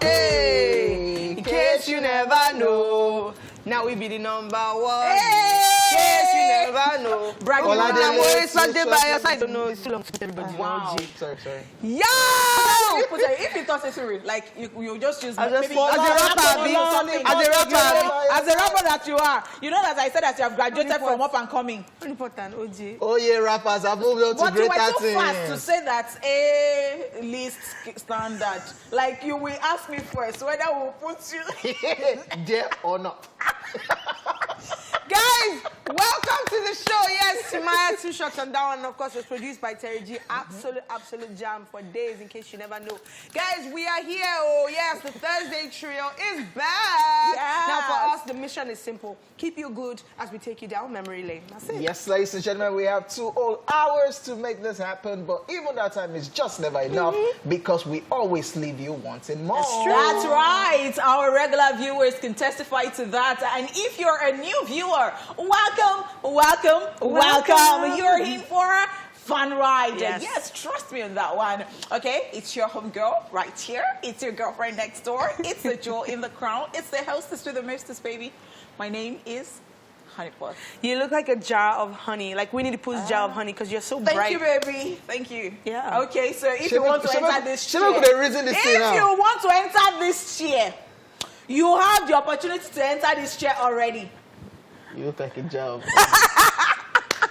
Hey, in case you never know, now we be the number one. Hey, in case you never know. Bragging on our ways, Sunday by your side. Don't know, it's too long to everybody. Wow. Sorry. Yo! If you thought it's real, like you just use as a rapper that you are. You know that I said that you have graduated from up and coming. Important, OG. Oh yeah, rappers have moved on to greater things. But you were so fast to say that A-list standard. Like you will ask me first whether we'll put you there or not. Guys, welcome to the show. Yes, Maya, 2 shots on that one. And of course, it was produced by Terry G. Absolute jam for days, in case you never know. Guys, we are here. Oh, yes, the Thursday trio is back. Yes. Now, for us, the mission is simple. Keep you good as we take you down memory lane. That's it. Yes, ladies and gentlemen, we have 2 whole hours to make this happen, but even that time is just never enough because we always leave you wanting more. That's right. Our regular viewers can testify to that. And if you're a new viewer, welcome. You're in for a fun ride. Yes, trust me on that one. Okay, it's your home girl right here. It's your girlfriend next door. It's the jewel in the crown. It's the hostess with the mostest, baby. My name is Honeypot. You look like a jar of honey, like Winnie the Pooh's jar of honey, because you're so bright. Thank you, baby. Thank you. Yeah. Okay, so if you want to enter this chair, you want to enter this chair, you have the opportunity to enter this chair already. You look like a job.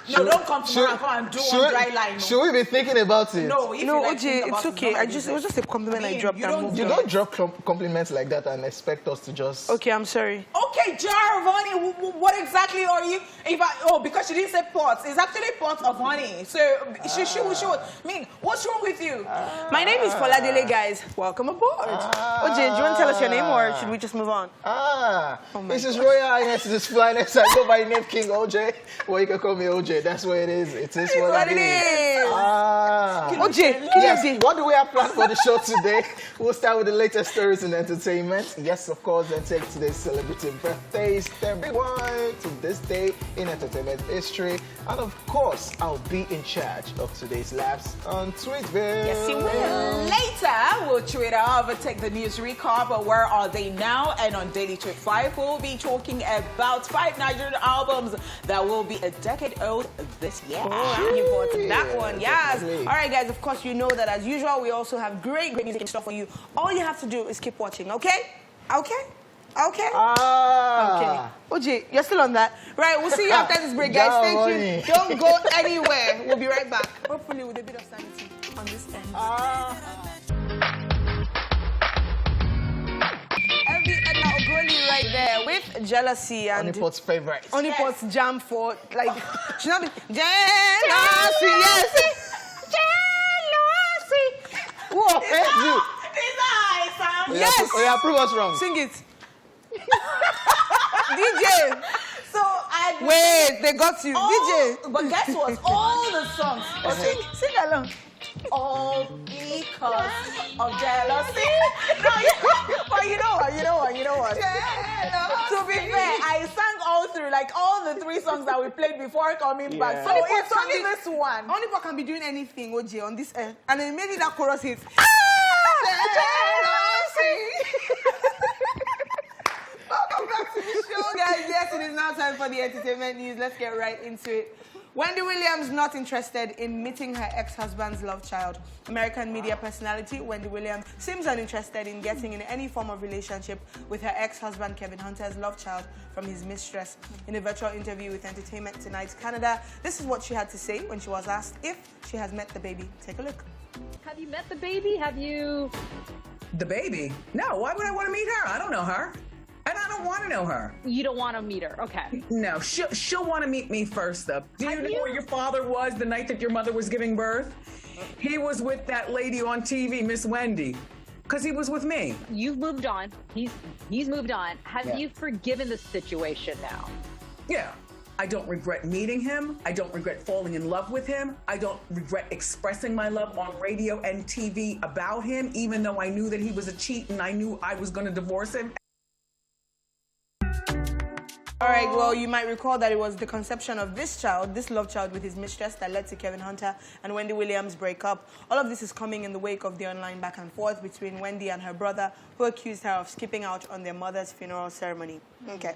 No, don't come tomorrow and come and do one dry line. No. Should we be thinking about it? No, OJ, it's okay. It was just a compliment I dropped. You don't drop compliments like that and expect us to just... Okay, I'm sorry. Okay, jar of honey, what exactly are you... because she didn't say pots. It's actually pots of honey. So, she I mean, what's wrong with you? My name is Foladele, guys. Welcome aboard. OJ, do you want to tell us your name or should we just move on? This is Royal Highness, this is Flyness. I go by the name King OJ. Well, you can call me OJ. That's what it is. It is what it is. OJ, yes. What do we have planned for the show today? We'll start with the latest stories in entertainment. Yes, of course, then take today's celebrity birthdays, everyone to this day in entertainment history. And of course, I'll be in charge of today's laps on Twitter. Yes, you will. Later, we'll Twitter overtake the news recap. But where are they now? And on Daily Tweet 5, we'll be talking about 5 Nigerian albums that will be a decade old this year. Looking forward to that one. Yes. All right, guys. Of course, you know that as usual, we also have great music and stuff for you. All you have to do is keep watching. Okay? Okay. Okay. OJ, you're still on that. Right. We'll see you after this break, guys. Stay tuned. Don't go anywhere. We'll be right back. Hopefully with a bit of sanity on this end. Right there with Jealousy and Honeypot's favorite. Honeypot's jam for like she's not Jealousy, yes. Jealousy. Whoa, you. Yes. Oh, yeah, prove us wrong. Sing it. DJ. So wait, they got you. DJ. But guess what? All the songs. Sing along. All because of jealousy. No, but you know what? To be fair, I sang all through, like all the 3 songs that we played before coming back. So it's only this one. Honeypot can be doing anything, OJ, on this end. And then maybe that chorus hits. Welcome back to the show, guys. Yes, it is now time for the entertainment news. Let's get right into it. Wendy Williams not interested in meeting her ex-husband's love child. American media personality Wendy Williams seems uninterested in getting in any form of relationship with her ex-husband Kevin Hunter's love child from his mistress. In a virtual interview with Entertainment Tonight Canada, this is what she had to say when she was asked if she has met the baby. Take a look. Have you met the baby? Have you... The baby? No, why would I want to meet her? I don't know her. And I don't want to know her. You don't want to meet her, okay. No, she'll want to meet me first, though. Do you know where your father was the night that your mother was giving birth? He was with that lady on TV, Miss Wendy, because he was with me. You've moved on. He's moved on. Have you forgiven the situation now? Yeah. I don't regret meeting him. I don't regret falling in love with him. I don't regret expressing my love on radio and TV about him, even though I knew that he was a cheat and I knew I was going to divorce him. All right, well, you might recall that it was the conception of this child, this love child with his mistress that led to Kevin Hunter and Wendy Williams' breakup. All of this is coming in the wake of the online back and forth between Wendy and her brother, who accused her of skipping out on their mother's funeral ceremony. Okay.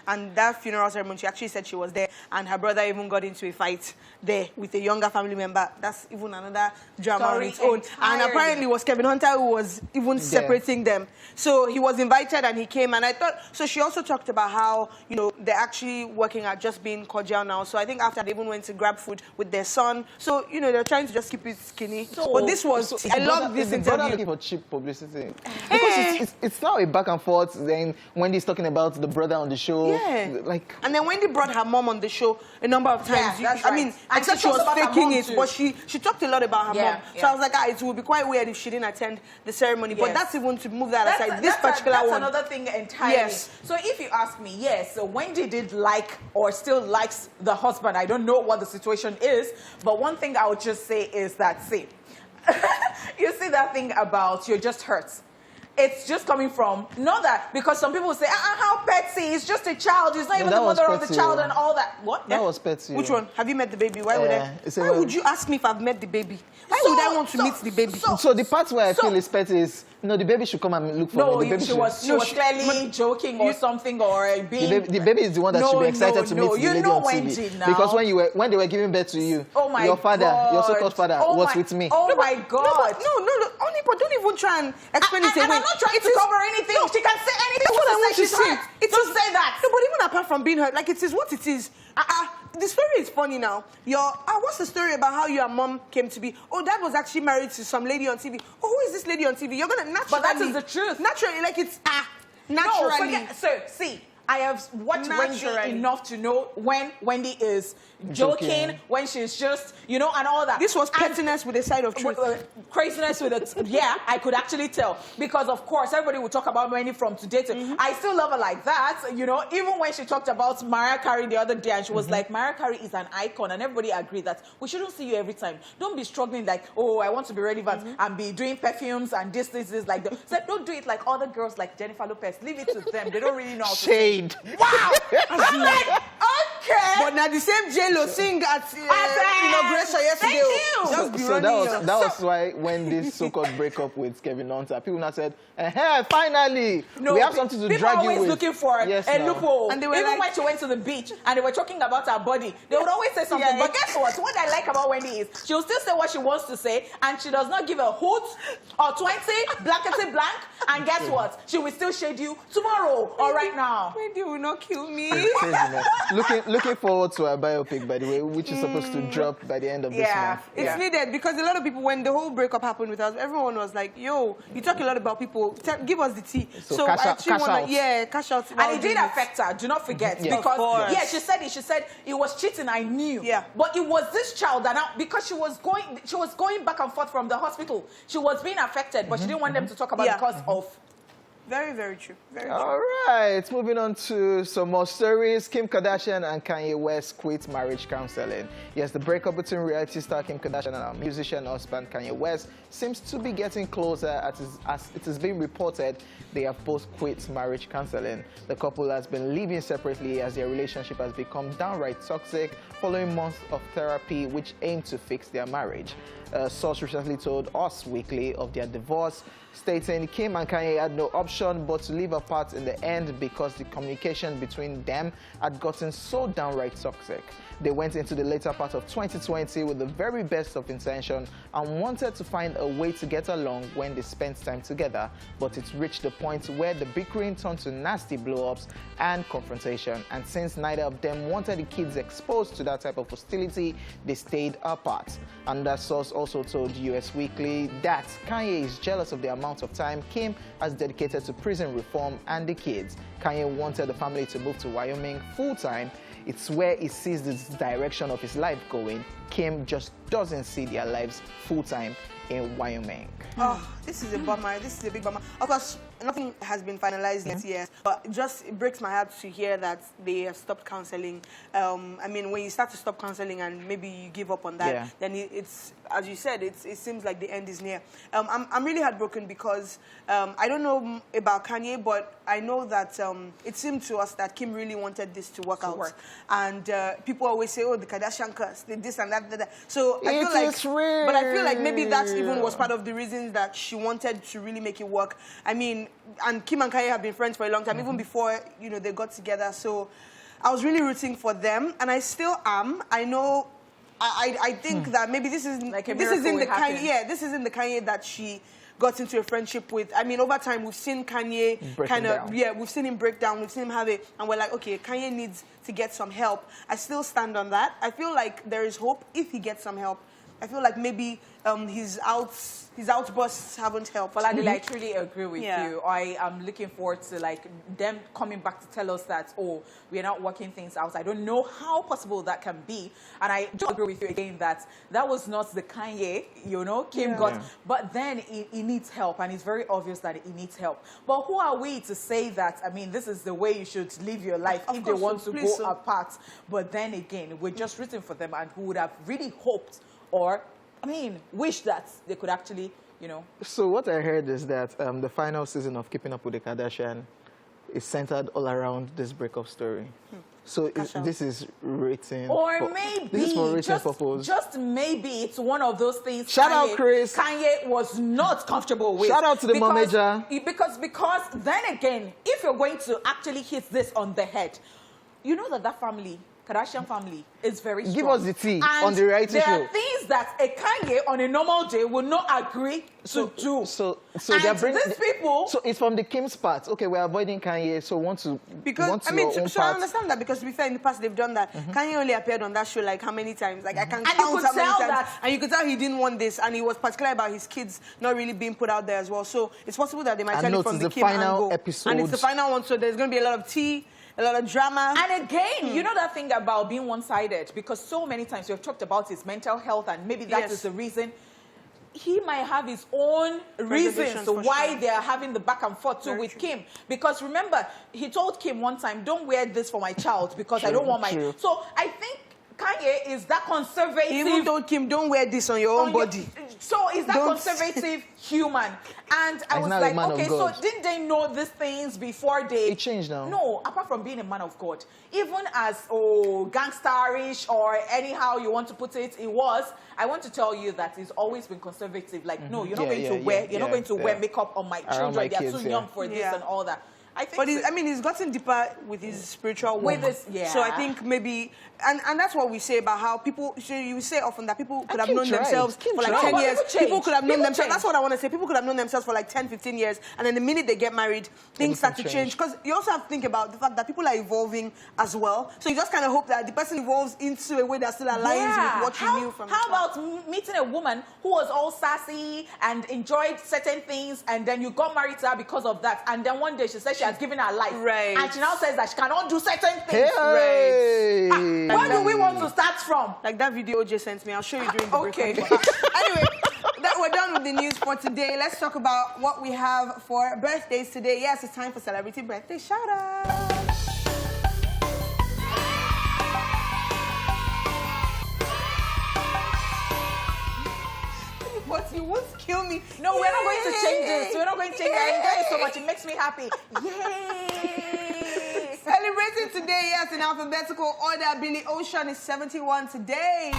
And that funeral ceremony, she actually said she was there, and her brother even got into a fight there with a younger family member. That's even another drama on its own. And apparently it was Kevin Hunter who was even separating them. So he was invited and he came, and I thought, so she also talked about how, you know, they're actually working at just being cordial now. So I think after they even went to grab food with their son. So, you know, they're trying to just keep it skinny. But this was, I love this interview. Looking for cheap publicity. Because it's now a back and forth. Then Wendy's talking about the brother on the show. Yeah. Like, and then Wendy brought her mom on the show a number of times. Yeah, that's right. I mean, And except she she was talks about her faking mom it, too. but she talked a lot about her mom. So I was like, it would be quite weird if she didn't attend the ceremony. But that's even to move that aside. This particular that's one. another thing entirely. Yes. So if you ask me, yes, so Wendy did like or still likes the husband. I don't know what the situation is, but one thing I would just say is that, see, you see that thing about you're just hurt. It's just coming from, not that, because some people say, how petty, it's just a child, he's not even the mother of the child and all that. What? that was petty. Which one? Have you met the baby? Why would why would you ask me if I've met the baby? Why would I want to meet the baby? So the part where I feel is petty is, no, the baby should come and look for me. The baby she was clearly joking or something, or being... The baby is the one that should be excited to meet the lady on TV. Now. Because when they were giving birth to you, your father, your so-called father, was with me. Oh my God. No, only, but don't even try and explain it away. I'm not trying to cover anything. She can say anything. That's what I want to She's hurt. Don't say that. No, but even apart from being hurt, like, it is what it is. The story is funny now. What's the story about how your mom came to be? Oh, dad was actually married to some lady on TV. Oh, who is this lady on TV? You're gonna naturally. But that is the truth. Naturally, like it's naturally. No, see, I have watched Wendy enough to know when Wendy is joking, when she's just, you know, and all that. This was pettiness with a side of truth. Craziness with it. Yeah, I could actually tell. Because, of course, everybody will talk about Wendy from today to... I still love her like that, you know, even when she talked about Mariah Carey the other day, and she was like, Mariah Carey is an icon, and everybody agreed that we shouldn't see you every time. Don't be struggling like, oh, I want to be relevant and be doing perfumes and this, like that. So don't do it like other girls like Jennifer Lopez. Leave it to them. They don't really know how to... Shade. Wow! Okay. But now the same J-Lo sing at inauguration yesterday. Thank you. Just be So running. that was why when this so-called breakup with Kevin Hunter, people now said, finally, we have something to drag you with. People always looking for a loophole. And they were even like, when she went to the beach and they were talking about her body, they would always say something. But guess what? What I like about Wendy is she'll still say what she wants to say, and she does not give a hoot or 20, blankety blank. And guess what? She will still shade you tomorrow or right now. Wendy will not kill me. Looking forward to our biopic, by the way, which is supposed to drop by the end of this month. It's needed because a lot of people, when the whole breakup happened with us, everyone was like, yo, you talk a lot about people. Give us the tea. So cash out. Cash out. And it did affect her, do not forget. Because, she said it was cheating, I knew. Yeah. But it was this child that now, because she was going back and forth from the hospital, she was being affected, but she didn't want them to talk about it because of... Very, very true. Very true. All right, moving on to some more stories. Kim Kardashian and Kanye West quit marriage counseling. Yes, the breakup between reality star Kim Kardashian and her musician husband Kanye West seems to be getting closer as it is being reported they have both quit marriage counseling. The couple has been living separately as their relationship has become downright toxic following months of therapy which aimed to fix their marriage. A source recently told Us Weekly of their divorce, stating Kim and Kanye had no option but to live apart in the end because the communication between them had gotten so downright toxic. They went into the later part of 2020 with the very best of intention and wanted to find a way to get along when they spent time together, but it reached the point where the bickering turned to nasty blow-ups and confrontation, and since neither of them wanted the kids exposed to that type of hostility, they stayed apart. And that source also told US Weekly that Kanye is jealous of the amount of time Kim has dedicated to prison reform and the kids. Kanye wanted the family to move to Wyoming full-time. It's where he sees the direction of his life going. Kim just doesn't see their lives full-time in Wyoming. Oh, this is a bummer. This is a big bummer. Of course, nothing has been finalized yet, but it breaks my heart to hear that they have stopped counseling. I mean, when you start to stop counseling and maybe you give up on that, then it's, as you said, it seems like the end is near. I'm really heartbroken because I don't know about Kanye, but I know that it seemed to us that Kim really wanted this to work out. And people always say, oh, the Kardashian curse, this and that. So I feel like, but I feel like maybe that even was part of the reason that she wanted to really make it work. I mean, and Kim and Kanye have been friends for a long time, even before, you know, they got together. So I was really rooting for them, and I still am. I know, I think that maybe this is like a this is in the happened. Kanye, this is in the Kanye that she got into a friendship with. I mean, over time, we've seen Kanye we've seen him break down, we've seen him have it, and we're like, okay, Kanye needs to get some help. I still stand on that. I feel like there is hope if he gets some help. I feel like maybe his outbursts haven't helped. Well, I truly agree with you. I am looking forward to like them coming back to tell us that, oh, we're not working things out. I don't know how possible that can be. And I do agree with you again that was not the Kanye, you know, Kim got. But then he needs help, and it's very obvious that he needs help. But who are we to say that, I mean, this is the way you should live your life if they want to go apart? But then again, we're just rooting for them, and who would have really hoped or, I mean, wish that they could actually, you know. So what I heard is that the final season of Keeping Up with the Kardashian is centered all around this breakup story. So this is written. Or maybe this is for written purpose. Just maybe it's one of those things. Shout out, Chris. Kanye was not comfortable with. Shout out to the manager. Because then again, if you're going to actually hit this on the head, you know that family, Kardashian family, is very strong. Give us the tea and on the reality show. There are things that a Kanye on a normal day will not agree to do. So and they're bringing these people. So it's from the Kim's part. Okay, we're avoiding Kanye, so want I mean, so I understand that because to be fair, in the past they've done that. Kanye only appeared on that show like how many times? Like I can count how many times. And you could tell he didn't want this, and he was particular about his kids not really being put out there as well. So it's possible that they might tell it from the Kim angle. And it's the final one, so there's going to be a lot of tea. A lot of drama. And again, you know that thing about being one-sided, because so many times we have talked about his mental health, and maybe that is the reason. He might have his own reasons why they are having the back and forth too with Kim. Because remember, he told Kim one time, don't wear this for my child because I don't want my... So I think Kanye is that conservative... He even told Kim, don't wear this on your own body. So is that conservative human? And I was like, okay, so didn't they know these things before they... It changed now. No, apart from being a man of God. Even as, gangsterish or anyhow you want to put it, I want to tell you that he's always been conservative. Like, no, you're not going to wear, you're not going to wear makeup on my children. They are too young for this and all that. I think he's gotten deeper with his spiritual work. So I think maybe, and that's what we say about how people, you say often that people could have known themselves for like 10 years. People could have known themselves. That's what I want to say. People could have known themselves for like 10, 15 years. And then the minute they get married, things start to change. Because you also have to think about the fact that people are evolving as well. So you just kind of hope that the person evolves into a way that still aligns with what you knew from the How about meeting a woman who was all sassy and enjoyed certain things, and then you got married to her because of that, and then one day she said she has given her life. Right. And she now says that she cannot do certain things. Hey. Right. Where do we want to start from? Like that video OJ sent me. I'll show you during the break. Anyway, we're done with the news for today. Let's talk about what we have for birthdays today. Yes, it's time for celebrity birthday shout-out. But you won't kill me. No, we're not going to change this. We're not going to change it. I enjoy it so much. It makes me happy. Yay! Celebrating today, yes, in alphabetical order, Billy Ocean is 71 today.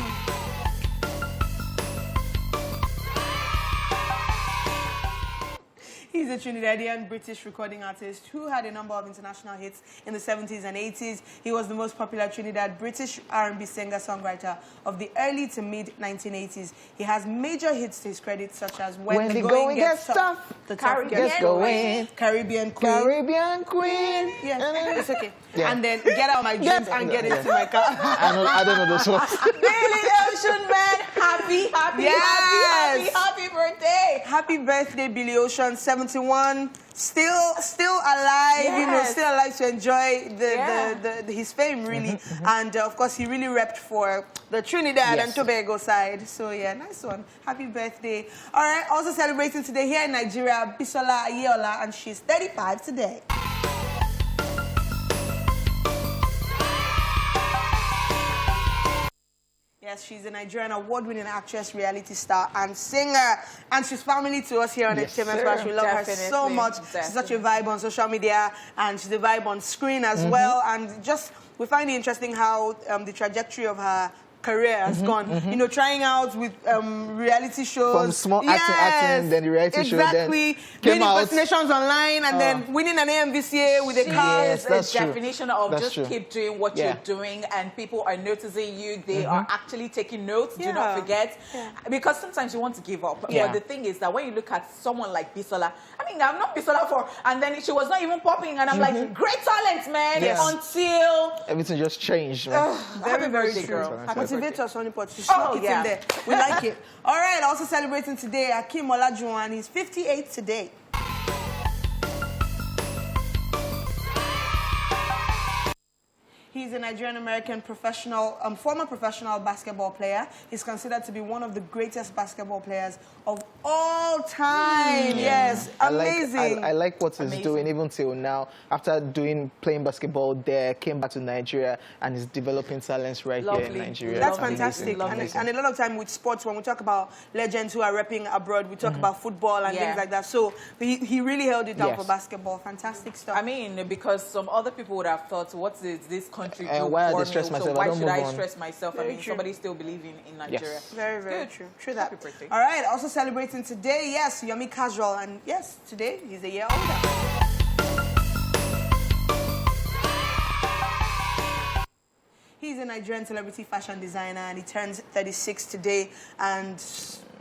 He's a Trinidadian British recording artist who had a number of international hits in the 70s and 80s. He was the most popular Trinidad British R&B singer-songwriter of the early to mid-1980s. He has major hits to his credit, such as When the Going Gets Tough, The Caribbean Queen, Caribbean Queen. Yeah, it's okay. Yeah. And then Get Out My Dreams and Get Into My Car. I don't know those ones. Billy Ocean Man, happy birthday. happy birthday, Billy Ocean, 71. Still alive, you know, still alive to enjoy his fame, really. And of course, he really repped for the Trinidad and Tobago side. So yeah, nice one. Happy birthday. All right, also celebrating today here in Nigeria, Bisola Ayeola, and she's 35 today. Yes, she's a Nigerian award-winning actress, reality star, and singer. And she's family to us here on Entertainment Splash. We love her so much. She's such a vibe on social media, and she's a vibe on screen as well. And just, we find it interesting how the trajectory of her career has gone. You know, trying out with reality shows. From small acting, then the reality show. Exactly. Doing impersonations online, and then winning an AMVCA with a car. Yes, that's the definition of just keep doing what you're doing, and people are noticing you. They are actually taking notes. Do not forget. Because sometimes you want to give up. But the thing is that when you look at someone like Bisola, I mean, I'm not Bisola for, and then she was not even popping, and I'm like, great talent, man. Until everything just changed, man. Very, very true. Motivate us, honeypot. She's not in there. We like it. All right, also celebrating today, Akim Olajuwon. He's 58 today. He's a Nigerian-American former professional basketball player. He's considered to be one of the greatest basketball players of all time. Yes, amazing. I like what he's doing even till now. After playing basketball there, came back to Nigeria and is developing talents here in Nigeria. That's fantastic. And a lot of time with sports, when we talk about legends who are repping abroad, we talk about football and things like that. So he really held it down for basketball. Fantastic stuff. I mean, because some other people would have thought, what is this country and why I stress myself? Why should I stress myself? I mean, somebody still believing in Nigeria. Very, very true. True that. All right, also celebrating today, yes, Yomi Casual, and yes, today he's a year older. He's a Nigerian celebrity fashion designer, and he turns 36 today, and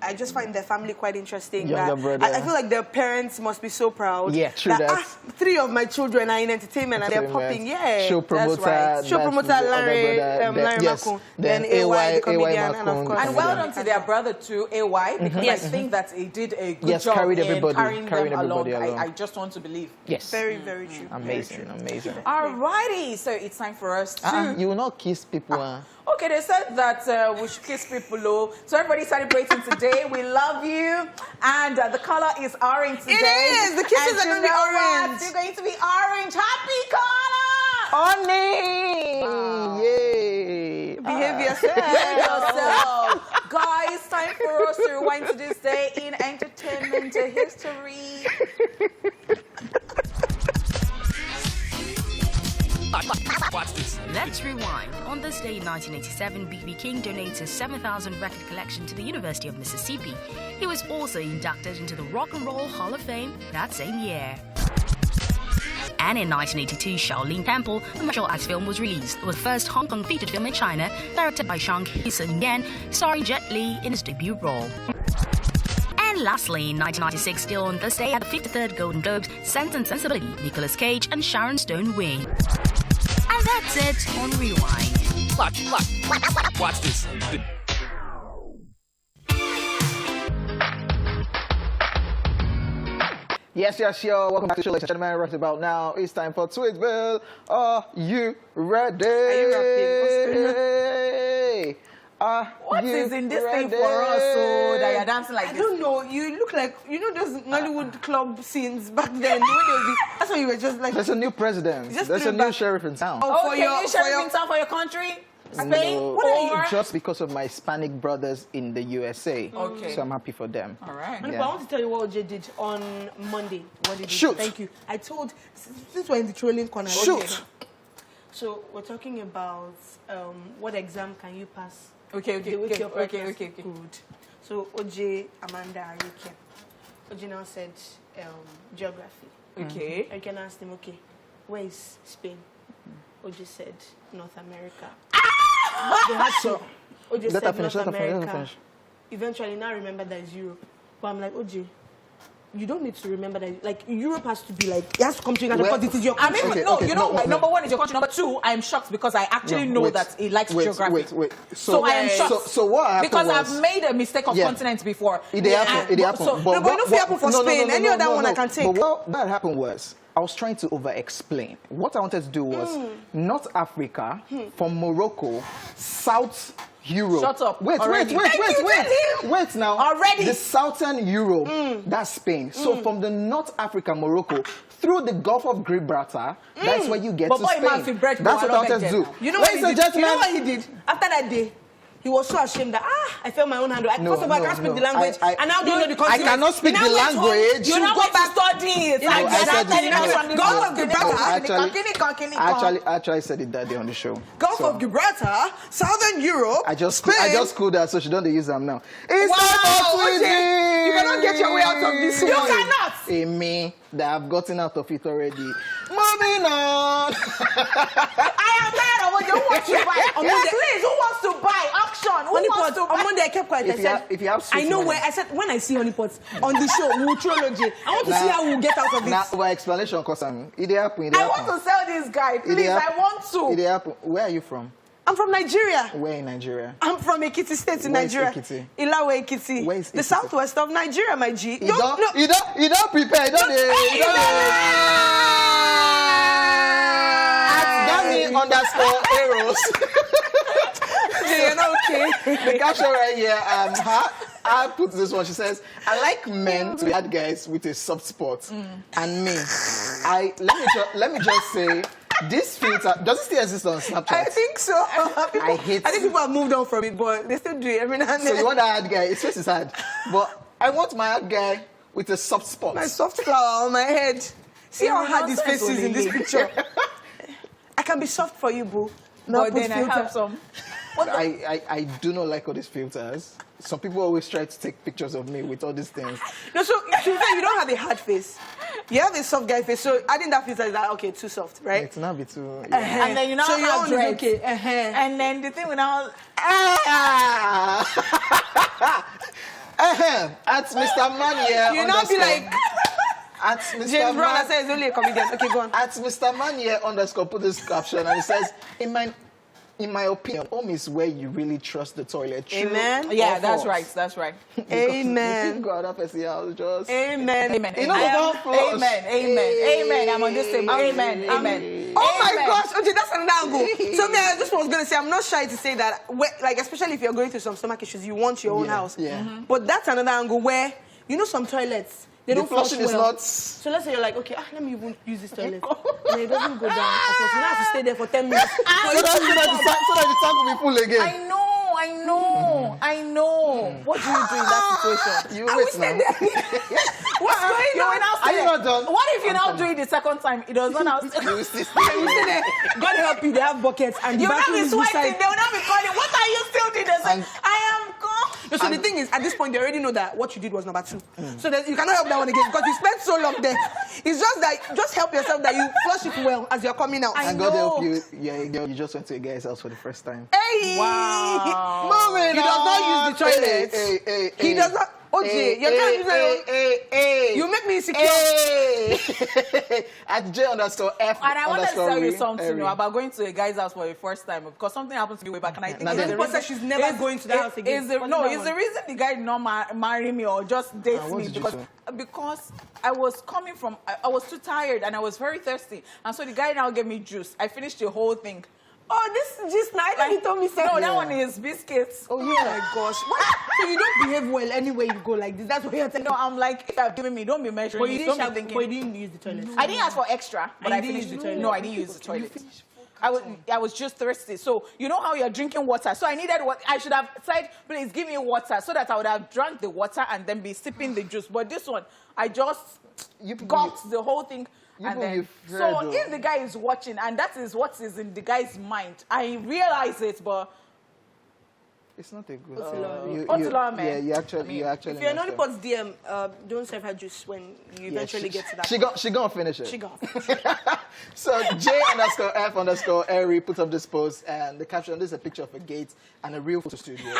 I just find their family quite interesting. Younger brother. I feel like their parents must be so proud. Yeah, true that. 3 of my children are in entertainment and they're popping. Yeah, show promoter, that's right. Show promoter Larry Makun, then AY, the comedian, and of course. And well done to their brother too, AY, because I think that he did a good job carrying them along. I just want to believe. Yes. Very, very true. Amazing, amazing. Alrighty, so it's time for us to... You will not kiss people, Okay, they said that we should kiss people low. So everybody celebrating today. We love you. And the color is orange today. It is. The kisses are going to be orange. They're going to be orange. Happy color! Honey! Yay! Behave yourself. Guys, time for us to rewind to this day in entertainment history. Watch this. Let's rewind. On this day in 1987, B.B. King donated a 7,000 record collection to the University of Mississippi. He was also inducted into the Rock and Roll Hall of Fame that same year. And in 1982, Shaolin Temple, the martial arts film, was released. It was the first Hong Kong feature film in China, directed by Shang Hee-sun-yen, starring Jet Li in his debut role. And lastly, in 1996, still on this day, at the 53rd Golden Globes, Sense and Sensibility, Nicolas Cage and Sharon Stone win. And that's it on Rewind. Watch this. Yes, welcome back to the show, ladies and gentlemen. Right about now, it's time for Tweetville. Are you ready? What is in this thing for us so that you're dancing like this? I don't know. You look like, you know those Nollywood club scenes back then. That's why you were just like... There's a new president. There's a new sheriff in town. New sheriff in town for your country? Spain? No, Or? just because of my Hispanic brothers in the USA. Okay. So I'm happy for them. All right. But I want to tell you what OJ did on Monday. What did he Shoot. do? Thank you. I told, since we're in the trolling corner. Shoot. Okay. So we're talking about what exam can you pass? Okay. Good. So OJ, Amanda, Arike. OJ now said geography. Okay. I can ask him, okay, where is Spain? OJ said North America. They had to. OJ said North America. Eventually, now remember that it's Europe. But I'm like, OJ, you don't need to remember that. Like Europe has to be like, it has to come to Uganda because this is your I country. mean, number one is your country. Number two, I'm shocked because I actually know that he likes geography. Wait. So I am shocked. So what happened because was, I've made a mistake of continent before. It happened. So, but it happened for Spain. Any other one I can take. But what happened was, I was trying to over-explain. What I wanted to do was North Africa, from Morocco, South Europe. Shut up. Wait now. Already. The Southern Europe, that's Spain. So from the North Africa, Morocco, through the Gulf of Gibraltar, that's where you get to Spain. That's what I wanted to do. You know what he did? You know what he did? After that day, he was so ashamed that I felt my own hand. First of all, I can't speak the language, and now don't know the continent. I cannot speak the language. You go back study it. Gulf of Gibraltar. I actually said it that day on the show. Gulf of Gibraltar, Southern Europe. I just schooled her, so she don't use them now. Wow, OJ, you cannot get your way out of this. You cannot. Me that I've gotten out of it already. Moving on. I am tired of what you want to buy. Please, who wants to buy auction? Who wants to buy? On Monday, I kept quiet. If you have I know where. I said when I see honeypots on the show, Nutrology, I want to see how we'll get out of this. Now, over explanation, because it happen. I want to sell this guy. Please, I want to. It happen. Where are you from? I'm from Nigeria. Where in Nigeria? I'm from Ekiti State in Nigeria. Ekiti? Ilawe Ekiti. Where is Ekiti? The southwest of Nigeria, my G. You don't prepare. Don't @Danny_Eros. You're not okay. The caption right here, I put this one. She says, I like men to be bad guys with a soft spot. And me. Let me just say, this filter, does it still exist on Snapchat? I think so. I think people have moved on from it, but they still do it every now and then. So you want that hard guy? His face is hard. But I want my hard guy with a soft spot. My soft flower on my head. See how hard his face is in this picture. I can be soft for you, boo. But then I have some. I do not like all these filters. Some people always try to take pictures of me with all these things. No, so you don't have a hard face. You have a soft guy face. So adding that filter is like, okay, too soft, right? It's not be too. Yeah. And then you now have dread. Okay. And then the thing with now. At Mr. Mania. You now be like. At Mr. James Brown, I said it's only a comedian. Okay, go on. At Mr. Mania _ put this caption and it says, in my opinion, home is where you really trust the toilet. True. Amen. Yeah, that's right. That's right. Amen. You go out of the house just. Amen. Amen. You know the flush. Amen. Amen. I'm on this table. Amen. Amen. Oh my gosh, okay, that's another angle. So me, I just was gonna say, I'm not shy to say that, like especially if you're going through some stomach issues, you want your own house. Yeah. But that's another angle where some toilets. They don't flush well. Is not. So let's say you're like, okay, let me even use this toilet. And it doesn't go down. So you have to stay there for 10 minutes. So that the tank will be full again. I know. What do you do in that situation? You wait now. What's going on? Are you not done? What if you now do it the second time? It does not now. You stay there. God help you, they have buckets and You'll the not bathroom be is this sweating. side. They'll not be calling. What are you still doing? They say, I am gone. No, so the thing is, at this point, they already know that what you did was number 2. So that you cannot help that one again because you spent so long there. It's just that, just help yourself that you flush it well as you're coming out. And God help you, you just went to a guy's house for the first time. Hey! Wow. He does not use the toilet. He does not. OJ, you're trying to say. You make me insecure. At J_F. And I wanted to tell you something about going to a guy's house for the first time because something happened to me way back, and I think the reason she's never going to that house again. It's the reason the guy did not marry me or just date me because I was coming from. I was too tired and I was very thirsty, and so the guy now gave me juice. I finished the whole thing. Oh, this is just nice. He told me something. No, that one is biscuits. Oh, yeah. My gosh. What? So you don't behave well anyway you go like this. That's what you're telling me. No, I'm like, if you're giving me, don't be measuring me. Don't be thinking. But you didn't use the toilet. I didn't ask for extra, but I finished the toilet. No, I didn't use the toilet. I was just thirsty. So you know how you're drinking water. So I needed what I should have said, please give me water so that I would have drunk the water and then be sipping the juice. But this one, I just got the whole thing. And then, so if the guy is watching, and that is what is in the guy's mind, I realize it, but it's not a good. Yeah, you actually. If you're an Honeypot's DM, don't serve her juice when you eventually get to that. She gonna finish it. She gone. So J_F_Eri put up this post, and the caption: "This is a picture of a gate and a real photo studio."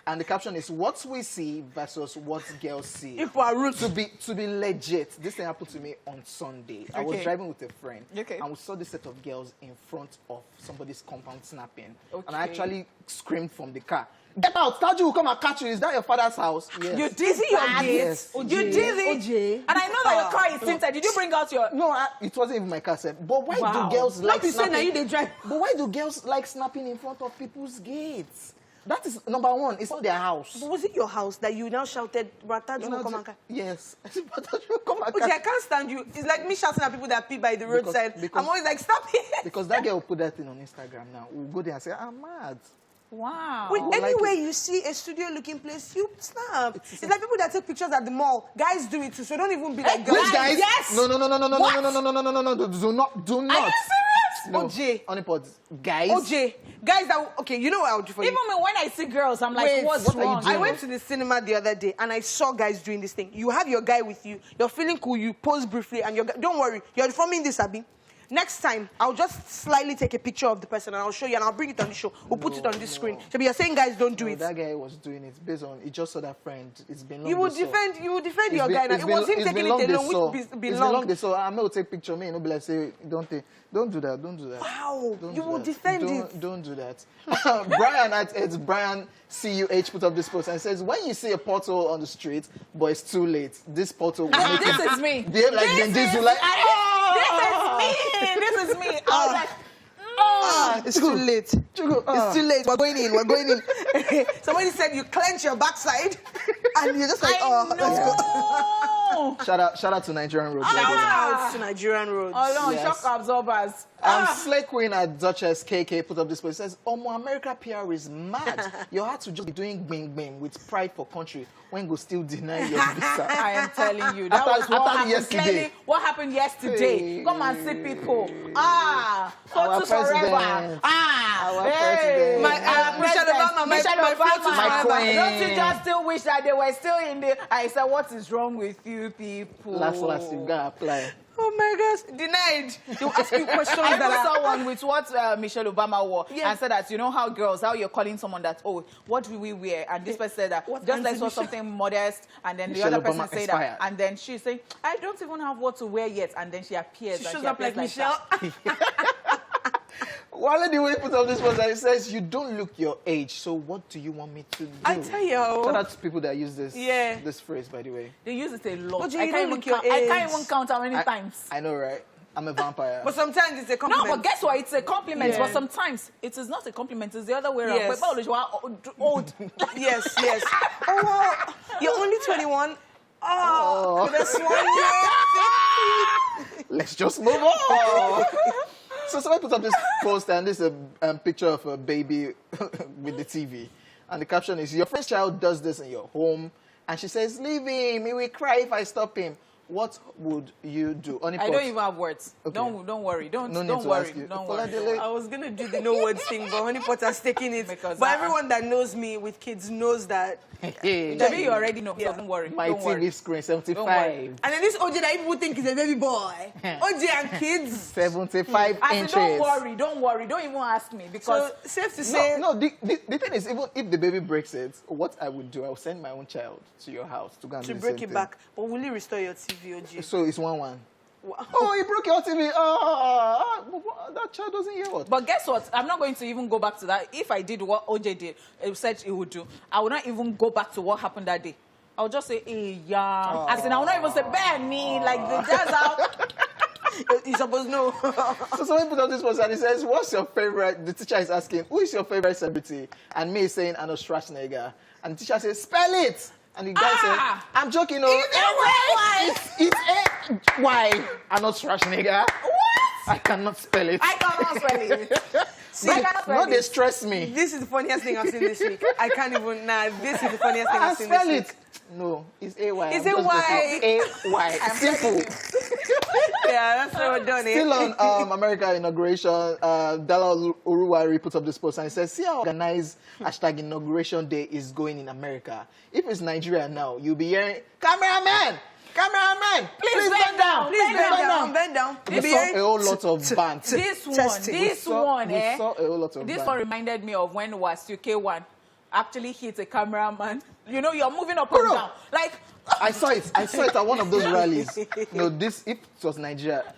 And the caption is what we see versus what girls see. If we are rude. To be legit, this thing happened to me on Sunday. I was Okay. driving with a friend, Okay. and we saw this set of girls in front of somebody's compound snapping. Okay. And I actually screamed from the car, "Get out! Taju will come and catch you. Is that your father's house?" Yes. You did it, your gate. Yes. You did it. OJ. And I know that your car is tinted. Did you bring out your... No, it wasn't even my car. Sef. But why Wow. do girls like Not be saying that snapping? you they drive. But why do girls like snapping in front of people's gates? That is number one. It's not their house. But was it your house that you now shouted, Rataju will come and catch? Yes. Rataju will come and OJ, I catch. can't stand you. It's like me shouting at people that pee by the roadside. because- I'm always like, stop it. Because that girl will put that thing on Instagram now. We'll go there and say, "I'm mad." Wow. Wait, like anywhere it. you see a studio-looking place, you snap. It's like people that take pictures at the mall. Guys do it too, so don't even be like, Which guys? Yes. No. What? Do not. Are you serious? No. OJ. Honeypots. Guys. OJ, guys that, okay, you know what I would do for you? Even me, when I see girls, I'm like, Wait, what's what are you wrong? doing? I went to the cinema the other day and I saw guys doing this thing. You have your guy with you, you're feeling cool, you pose briefly, and don't worry, you're filming this, Abi. Next time, I'll just slightly take a picture of the person and I'll show you and I'll bring it on the show. We'll put it on this screen. So you're saying guys don't do No, it. that guy was doing it based on, he just saw that friend. It's been long. You would they saw. defend It's your been- guy. Now. it's It been- was him it's taking been long it they alone, saw. which It's be been long. long they saw. I will take picture. Me, no be like say, don't do that. Wow, Don't you do will that. defend don't, it. Don't do that. It's Brian CUH put up this post and says, when you see a pothole on the street, but it's too late, this pothole will make This you is me. behave like Vin Diesel, like, This is me. I was like, It's too late. It's too late. We're going in. Somebody said you clench your backside and you're just like, let's go. Shout out to Nigerian Road. Shout out to Nigerian roads. oh no, Yes. shock absorbers. Slay Queen at Duchess KK put up this post. It says, America PR is mad. Your heart to just be doing bing with pride for country when go still deny your visa. I am telling you, that After- was what after happened yesterday. clearly. What happened yesterday? Hey. Come and see people. Our Photos forever. president. Our Hey. president. Michelle President. Obama, Michelle my Obama. photos My queen. Don't you just still wish that they were still in the... I said, what is wrong with you people? Last, you gotta apply. Oh my gosh, denied. They'll ask you questions I that even are... saw one with what Michelle Obama wore Yeah. and said that, you know how girls, how you're calling someone that, oh, what do we wear? And this person said that, What just let's Auntie wear Michelle? something modest. And then Michelle the other person Obama said expired. that. And then she's saying, I don't even have what to wear yet. And then she appears. She and shows she up like appears Michelle. that. Wale the way put up this post and it says, you don't look your age, so what do you want me to do? I tell you. Shout out to people that use this Yeah. this phrase, by the way. They use it a lot. But you I don't can't even look your count. I can't age. even count how many times. I know, right? I'm a vampire. But sometimes it's a No, compliment. but guess what? It's a compliment. Yeah. But sometimes it is not a compliment. It's the other way around. Yes. But you are old. Yes. Oh, wow. You're only 21. Oh, that's 1 year. Let's just move on. So somebody put up this post and this is a picture of a baby with the TV. And the caption is, your first child does this in your home. And she says, leave him. He will cry if I stop him. What would you do? I don't even have words. Okay. Don't worry. No need Don't to worry. ask you. Don't Oladele. worry. I was going to do the no words thing, but Honey Potter's taking it. Because but everyone that knows me with kids knows that. Hey, Maybe you already know. Yeah. So don't worry. my don't TV worry. screen, Don't 75. worry. And then this OJ that people think is a baby boy. OJ and kids. 75 I said, inches. don't worry. Don't even ask me because So safe to say. No, the thing is, even if the baby breaks it, what I would do, I would send my own child to your house to go and To do the break same it thing. back. But will you restore your TV, OJ? So it's 1-1. Wow. Oh, he broke your TV. That child doesn't hear what. But guess what? I'm not going to even go back to that. If I did what OJ did, said he would do, I would not even go back to what happened that day. I would just say, hey, yeah. As in, I would not even say, Benny, like the jazz out. You supposed to know. So someone put up this post and he says, what's your favorite? The teacher is asking, who is your favorite celebrity? And me is saying, Arnold Schwarzenegger. And the teacher says, spell it. And the guy said, I'm joking. No. It's A-Y. Arnold Schwarzenegger. What? I cannot spell it. I cannot spell it. See, I cannot spell no, they it. stress me. This is the funniest thing I've seen this week. I can't even. Nah, this is the funniest thing I've seen this Spell week. it. No, it's A-Y. It's I'm just A-Y. gonna say A-Y. Simple. Yeah, that's what we're done. Still on America inauguration, Dala Uruwari put up this post and he says, see how organized hashtag inauguration day is going in America. If it's Nigeria now, you'll be hearing, cameraman, please bend down. Please bend down. We saw a whole lot of bands. This Testing. one, We saw a whole lot of this bands. one reminded me of when was UK1. actually hit a cameraman. You know, you're moving up and down. Like, I saw it at one of those rallies. No, this, if it was Nigeria.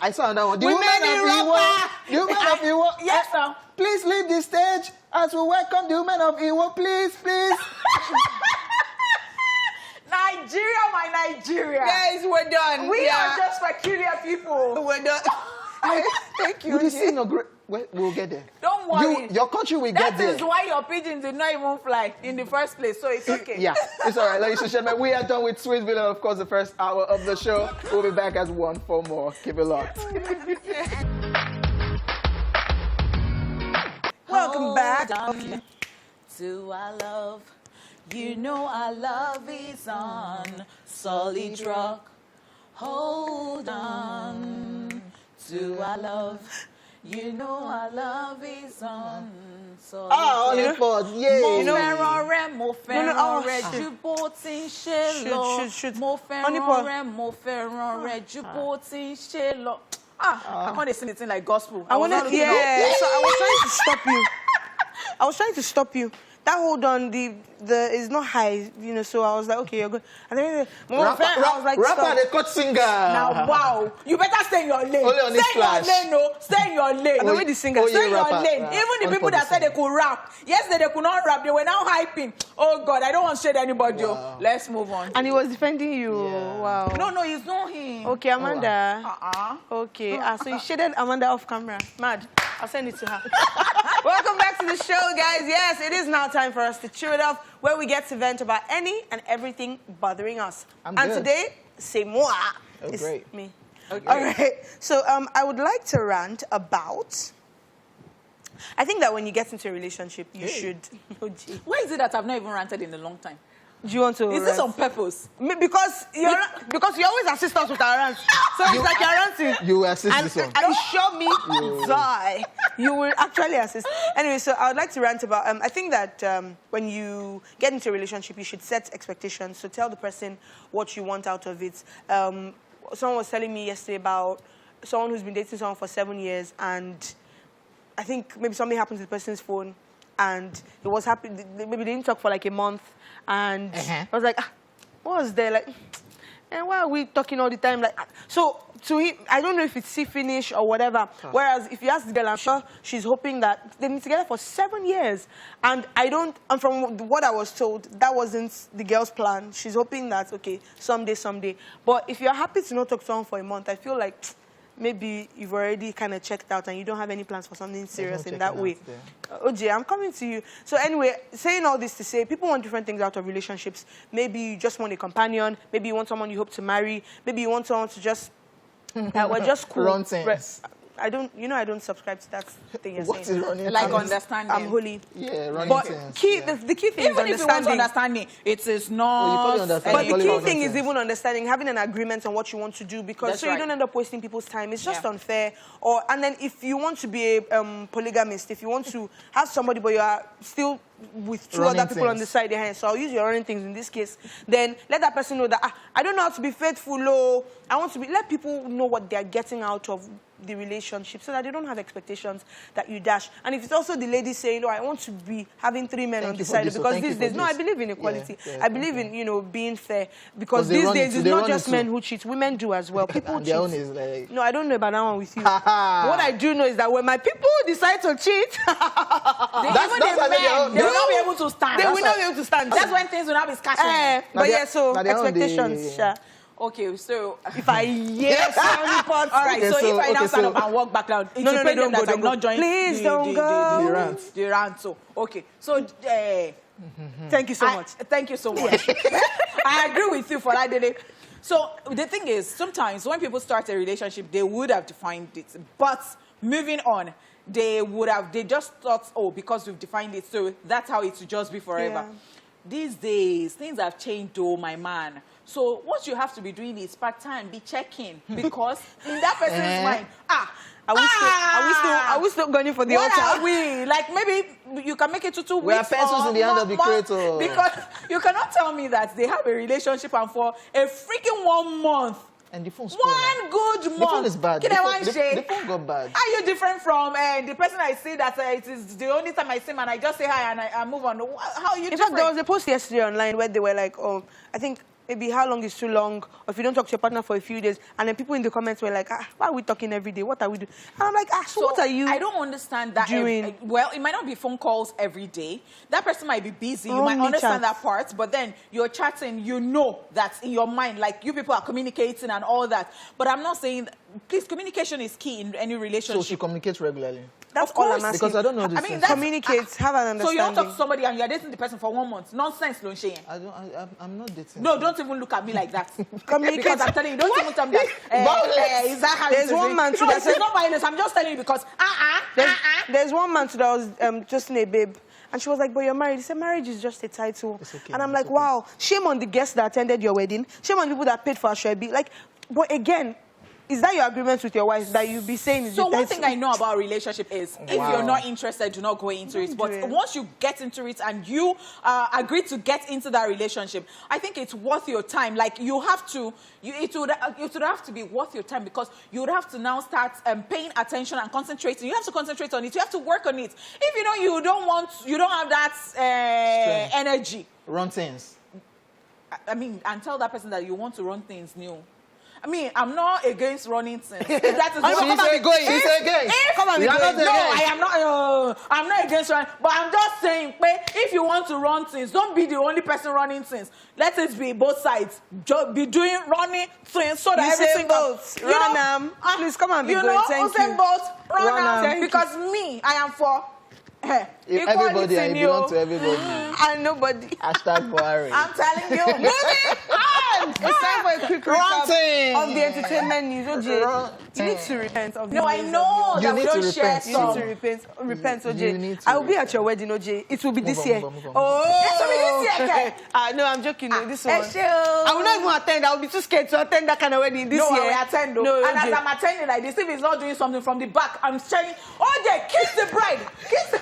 I saw another one. The women of Iwo. Yes, sir. Please leave the stage as we welcome the women of Iwo. Please. Nigeria, my Nigeria. Guys, we're done. We are just peculiar people. We're done. Thank you. We'll get there. Don't worry. Your country will get there. That is why your pigeons did not even fly in the first place, so it's okay. Yeah, it's all right. Ladies and gentlemen, we are done with Sweetville, and of course, the first hour of the show. We'll be back as one for more. Keep it locked. Welcome back. To our love. You know our love is on solid rock. Hold on to our love. You know our love is on solid rock. Only for yay. Mo fẹ́ràn rẹ ju bó ti ń ṣe lọ. Mo fẹ́ràn rẹ ju bó ti ń ṣe lọ. I can't sing it like gospel. So I was trying to stop you. That hold on, the is not high, you know. So I was like, okay, you're good. And then I was like, rapper, the cut singer. Now, wow, you better stay in your lane. Only on this flash. Stay in your lane, no. Stay in your lane. And the way the singer, stay in your lane. Even the people that said they could rap, yesterday they could not rap. They were now hyping. Oh God, I don't want to shade anybody. Wow. Let's move on. And he was defending you. Yeah. Wow. No, it's not him. Okay, Amanda. Okay. So you shaded Amanda off camera. Mad. I'll send it to her. Welcome back to the show, guys. Yes, it is now time for us to chew it off, where we get to vent about any and everything bothering us. And today, c'est moi. Oh, great. Me. Okay. All right. So I would like to rant about... I think that when you get into a relationship, you should... Why is it that I've not even ranted in a long time? Do you want to Is this on purpose? Because you always assist us with our rants. So it's like you're ranting. You will assist this one. And show me die. You will actually assist. Anyway, so I would like to rant about... I think that when you get into a relationship, you should set expectations. So tell the person what you want out of it. Someone was telling me yesterday about someone who's been dating someone for 7 years, and I think maybe something happened to the person's phone, and it was happy. Maybe they didn't talk for like a month. And I was like, what was there? Like, and why are we talking all the time? Like, so to him, I don't know if it's see finish or whatever. Whereas if you ask the girl, I'm sure she's hoping that they've been together for 7 years. And and from what I was told, that wasn't the girl's plan. She's hoping that, okay, someday. But if you're happy to not talk to someone for a month, I feel like maybe you've already kind of checked out and you don't have any plans for something serious in that way. OJ, I'm coming to you. So anyway, saying all this to say, people want different things out of relationships. Maybe you just want a companion. Maybe you want someone you hope to marry. Maybe you want someone to just, we're just cool. I don't subscribe to that thing you're saying. Like understanding. I'm holy. Yeah, running but sense. The key thing is understanding. Even if you want to understanding, it is not... But the key thing is even understanding, having an agreement on what you want to do, because you don't end up wasting people's time. It's just unfair. And then if you want to be a polygamist, if you want to have somebody but you are still with two other people on the side of your hand, so I'll use your running things in this case, then let that person know that I don't know how to be faithful, I want to be... Let people know what they're getting out of the relationship, so that they don't have expectations that you dash. And if it's also the lady saying, I want to be having 3 men on the side, because these days, I believe in equality. I believe in, being fair, because these days it's not just men who cheat, women do as well. People cheat. No, I don't know about that one with you. What I do know is that when my people decide to cheat, they will not be able to stand. They will not be able to stand. That's when things will not be scarcely. But yeah, so expectations. Okay, so if I all right. So if I now stand up and walk back down, it's don't go. I'm not joining. Please don't go. The rant. So okay. So thank you so much. Thank you so much. I agree with you for that day. So the thing is, sometimes when people start a relationship, they would have defined it, but moving on, they just thought, because we've defined it, so that's how it should just be forever. Yeah. These days, things have changed, my man. So what you have to be doing is part-time, be checking, because in that person's mind, are we still going for the altar? What are we? Like, maybe you can make it to 2 weeks. We are pencils in the hand of the creator. Because you cannot tell me that they have a relationship and for a freaking 1 month, And the phone's One good month. The phone is bad. Can The I phone- want the- say? the phone got bad. Are you different from the person I see that it is the only time I see him and I just say hi and I move on? How are you In different? fact, there was a post yesterday online where they were like, I think maybe how long is too long, or if you don't talk to your partner for a few days, and then people in the comments were like, why are we talking every day? What are we doing? And I'm like, so what are you I don't understand that. doing? Well, it might not be phone calls every day. That person might be busy. You Only might understand chat. that part, but then you're chatting, you know that's in your mind, like you people are communicating and all that. But I'm not saying, please, communication is key in any relationship. So she communicates regularly. That's Of all course. I'm asking. Because I don't know this I mean, thing. that's- Communicate, have an So you don't understanding. talk to somebody and you're dating the person for 1 month. Nonsense, Lonche. I'm not dating. No, don't even look at me like that. Communicate. Because I'm telling you, don't even tell me that. Is that how There's it is? one man too No, that it's said- not violence. I'm just telling you because There's one man too that was just in a babe. And she was like, but you're married. He said, marriage is just a title. It's okay, And I'm it's like, okay. wow, shame on the guests that attended your wedding. Shame on the people that paid for a Ashwebi. Like, but again, is that your agreement with your wife that you be saying is So the one title? thing I know about relationship is if Wow. you're not interested, do not go into it. Don't But do it. once you get into it and you agree to get into that relationship, I think it's worth your time. Like you have to, it would have to be worth your time because you would have to now start paying attention and concentrating. You have to concentrate on it. You have to work on it. If you know you don't have that energy. Run things. I mean, and tell that person that you want to run things new. I mean, I'm not against running things. If that is what She's against. Come on, You are not Nicola. No, against. I am not. I'm not against running, but I'm just saying, if you want to run things, don't be the only person running things. Let it be both sides. Be doing running things so that everything both. goes. Run 'em. Please come and be you good. know, Thank Usain you. Bolt, run Run 'em. 'em. Thank Because me, I am for If everybody, I equality, belong to everybody. And nobody. Hashtag Buhari. I'm telling you. Moving on. It's time for a quick recap Ranting. of the entertainment news. OJ, you need to repent of the No, I news know of You that we need to don't share repent. You need some. to repent, OJ. You need to I will be at your wedding, OJ. It will be this on, year. move on, move on. Oh, It will be this year, okay? No, I'm joking. No, this one. Eshe. I will not even attend. I will be too scared to attend that kind of wedding this No, year. I will attend though. No, and as OJ. I'm attending like this, if he's not doing something from the back, I'm saying, OJ, kiss the bride. Kiss the...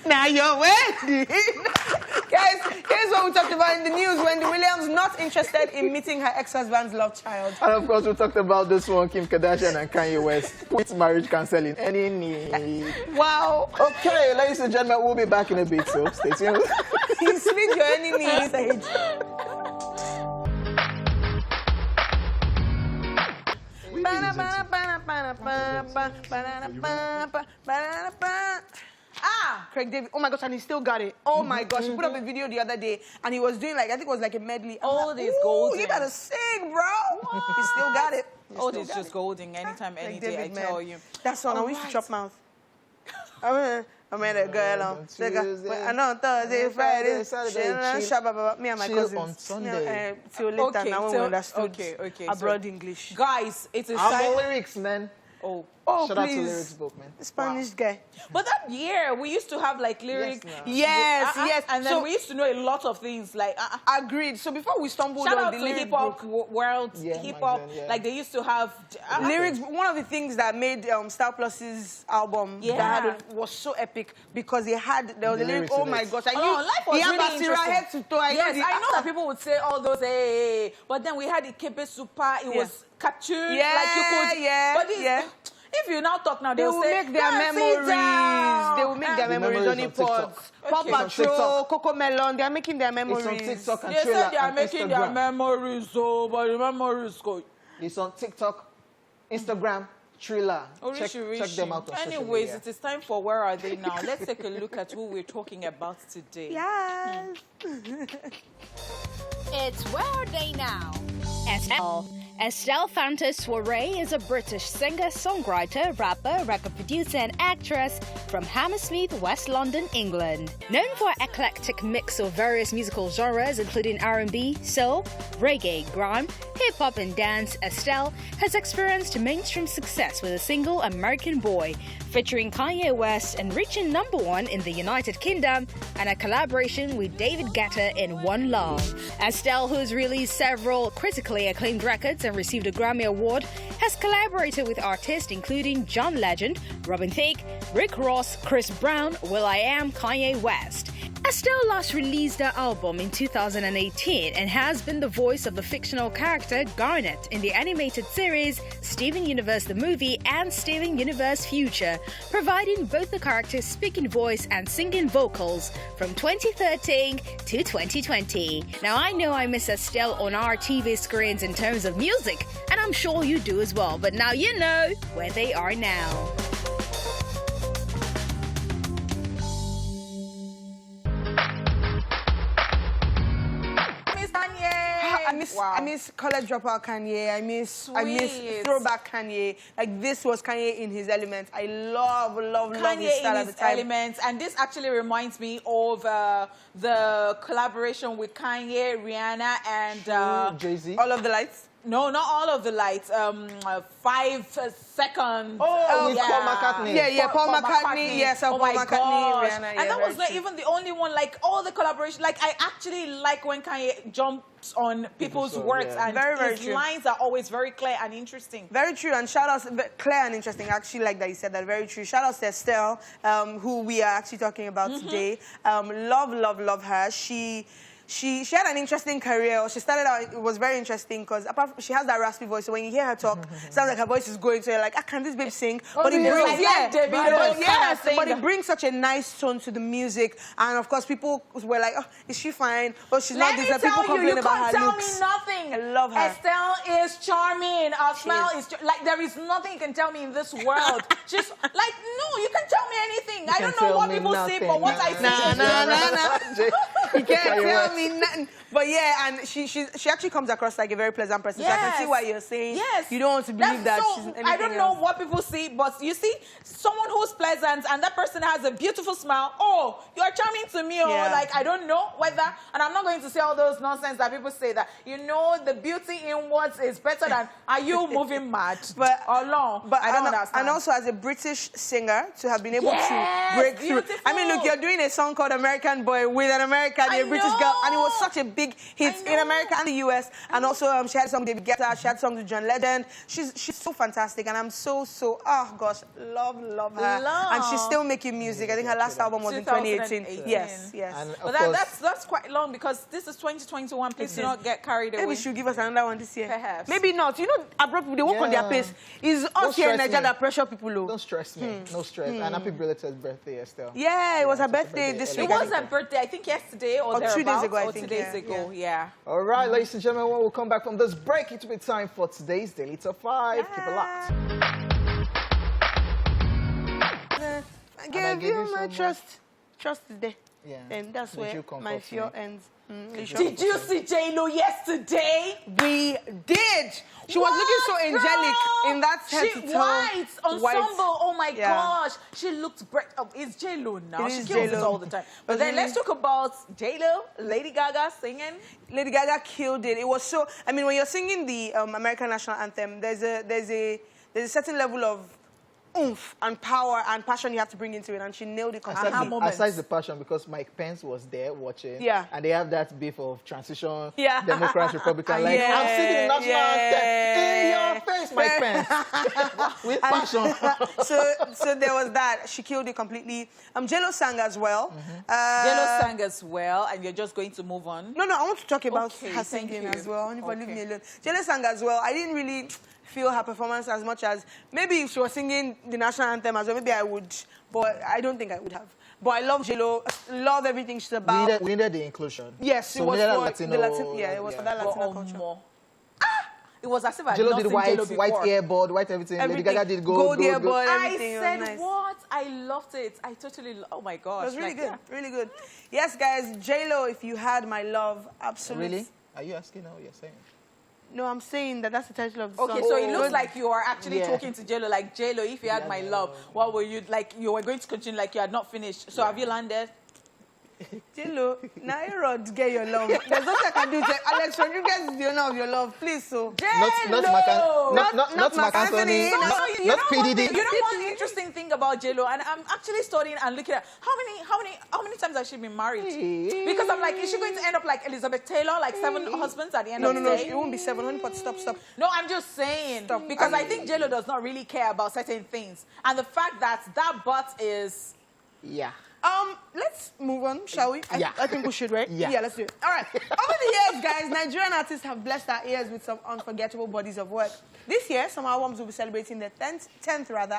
Now your wedding. Guys, here's what we talked about in the news. Wendy Williams not interested in meeting her ex-husband's love child. And of course, we talked about this one, Kim Kardashian and Kanye West. Put marriage counseling any need. Wow. Okay, ladies and gentlemen, we'll be back in a bit, so stay tuned. He's with your enemy inside. Craig David. Oh my gosh, and he still got it. Oh my gosh, he put up a video the other day and he was doing like, I think it was like a medley. I'm All like, this "Ooh, golden." You better sing, bro. He still got it. He Oh, still it's got just it. golden anytime, any Craig day, I David, tell man. you. That's one. I wish to chop mouth. I met a girl on Tuesday. I know on Thursday, Friday, Saturday, chill. me and my Chill cousins. on Sunday. Till later, now when we understood okay, abroad so- English. Guys, it is I'm time. on lyrics, man. Oh, Shout out to please. lyrics book, man. Spanish guy. but that year we used to have like lyrics. Yes, Yes, yes. And then So- we used to know a lot of things like. Agreed. So before we stumbled Shout on out the to lyric hip hop book, world, Yeah, hip my hop. God, yeah. Like they used to have lyrics, one of the things that made Star Plus's album was so epic because there was The a lyric, lyrics oh in my it. gosh, Life was he really had Basira interesting. head to toe. Yes, I know that people would say all those, hey, but then we had Ikebe Super, it was cartoon, Yeah, like you could, yeah, but this, yeah. if you now talk now, They will say, make their "Go and sit memories. down." They will make their The memories on memories on iPods. TikTok. Paw Okay. It's on Patrol, TikTok. Coco Melon, they are making their memories. It's on TikTok and They Trailer said they are and making their Instagram. memories, so but the memories go. It's on TikTok, Instagram, Trailer. Check them out on social Anyways, media. it is time for Where Are They Now? Let's take a look at who we're talking about today. Yes. It's Where Are They Now? Estelle Fanta Soiree is a British singer, songwriter, rapper, record producer, and actress from Hammersmith, West London, England. Known for an eclectic mix of various musical genres, including R&B, soul, reggae, grime, hip-hop, and dance, Estelle has experienced mainstream success with a single American Boy, featuring Kanye West and reaching #1 in the United Kingdom, and a collaboration with David Guetta in One Love. Estelle, who's released several critically acclaimed records and received a Grammy Award, has collaborated with artists including John Legend, Robin Thicke, Rick Ross, Chris Brown, will.i.am, Kanye West. Estelle last released her album in 2018 and has been the voice of the fictional character Garnet in the animated series Steven Universe the Movie and Steven Universe Future, providing both the character's speaking voice and singing vocals from 2013 to 2020. Now, I know I miss Estelle on our TV screens in terms of music, and I'm sure you do as well, but now you know where they are now. I miss college dropout Kanye. I miss throwback Kanye. Like, this was Kanye in his element. I love Kanye his style in at the his time. elements, and this actually reminds me of the collaboration with Kanye, Rihanna, and Jay-Z. All of the Lights. No, not All of the Lights. 5 seconds. Oh, with Paul McCartney. Yeah, Paul McCartney. Yes, oh Paul my McCartney, gosh. Rihanna. And that was not even the only one. Like, all the collaboration. Like, I actually like when Kanye jumps on people's works, and very his true. lines are always very clear and interesting. Very true, and shout outs, clear and interesting. I actually like that you said that. Very true. Shout outs to Estelle, who we are actually talking about today. Love her. She had an interesting career. She started out, it was very interesting because she has that raspy voice. So when you hear her talk, it sounds like her voice is going. So you're like, can this babe sing? But it brings, but it brings such a nice tone to the music. And of course, people were like, oh, is she fine? Oh, she's not this. People complain about her looks. You can't tell me nothing. I love her. Estelle is charming. Her smile is like, there is nothing you can tell me in this world. She's like, no, you can tell me anything. I don't know what people say, but what I see. You can't tell me nothing. But yeah, and she actually comes across like a very pleasant person. Yes. So I can see why you're saying you don't want to believe she's anything I don't know else. what people see, but you see, someone who's pleasant and that person has a beautiful smile. Oh, you are charming to me. Or like, I don't know whether, and I'm not going to say all those nonsense that people say that, you know, the beauty inwards is better than, are you moving mad? But or long? But I don't understand. And also as a British singer, to have been able to break through. Beautiful. I mean, look, you're doing a song called American Boy with an American, a British girl, and it was such a big hit in America and the US. And also, she had a song with David Guetta, she had songs with John Legend. She's so fantastic, and I'm so, oh gosh, love her. And she's still making music. I think her last album was in 2018. Yes. And but that's quite long, because this is 2021. Please do not get carried away. Maybe she'll give us another one this year. Perhaps. Maybe not. You know, abroad people, they work on their pace. It's us here in Nigeria that pressure people. Don't stress me. No stress. And happy belated birthday, Estelle. Yeah, it was her birthday this week. It was her birthday, I think yesterday or 2 days ago, I think. 2 days ago, yeah. All right, ladies and gentlemen, when we come back from this break, it will be time for today's Daily Top 5. Keep it locked. I gave you my trust. Trust is there. Yeah. And that's where my fear ends. Did you see J-Lo yesterday? We did. She was looking so angelic in that white ensemble. Oh my gosh. She looked it's J-Lo now. She kills it all the time. But then let's talk about J-Lo, Lady Gaga singing. Lady Gaga killed it. It was so, I mean, when you're singing the American national anthem, there's a certain level of oomph and power and passion you have to bring into it, and she nailed it completely. Aside the passion, because Mike Pence was there watching, and they have that beef of transition, Democrats, Republicans, like, I'm singing the national anthem in your face, Mike Pence, with passion. So there was that. She killed it completely. J-Lo sang as well. J-Lo sang as well, and you're just going to move on? No, I want to talk about her singing as well. Leave me alone. J-Lo sang as well. I didn't really feel her performance as much as, maybe if she was singing the national anthem as well, maybe I would, but I don't think I would have. But I love J-Lo, love everything she's about. We needed the inclusion. Yes, so it was for the Latino, it was for that Latino culture. It was as if I J-Lo did white earbud, white everything. Lady Gaga did gold earbud, everything. I said, what? I loved it. I totally, oh my gosh. It was really good, really good. Yes, guys, J-Lo, if you had my love, absolutely. Really? Are you asking now what you're saying? No, I'm saying that's the title of the song. Okay, so it looks like you are actually talking to J-Lo, like, J-Lo, if you had my love, what were you, like, you were going to continue like you had not finished. So have you landed? J-Lo, now you're to get your love. There's nothing I can do. Alex Rodriguez is the owner of your love. Please, so. Not Mark Anthony. Not PDD. You know one interesting thing about J-Lo, and I'm actually studying and looking at how many times has she been married? Because I'm like, is she going to end up like Elizabeth Taylor, like 7 husbands at the end of the day? No, it won't be 7. But stop. No, I'm just saying. Stop. Because I think J-Lo does not really care about certain things. And the fact that butt is... Yeah. Let's move on, shall we? I think we should, right? Yeah. Let's do it. All right. Over the years, guys, Nigerian artists have blessed our ears with some unforgettable bodies of work. This year, some albums will be celebrating their 10th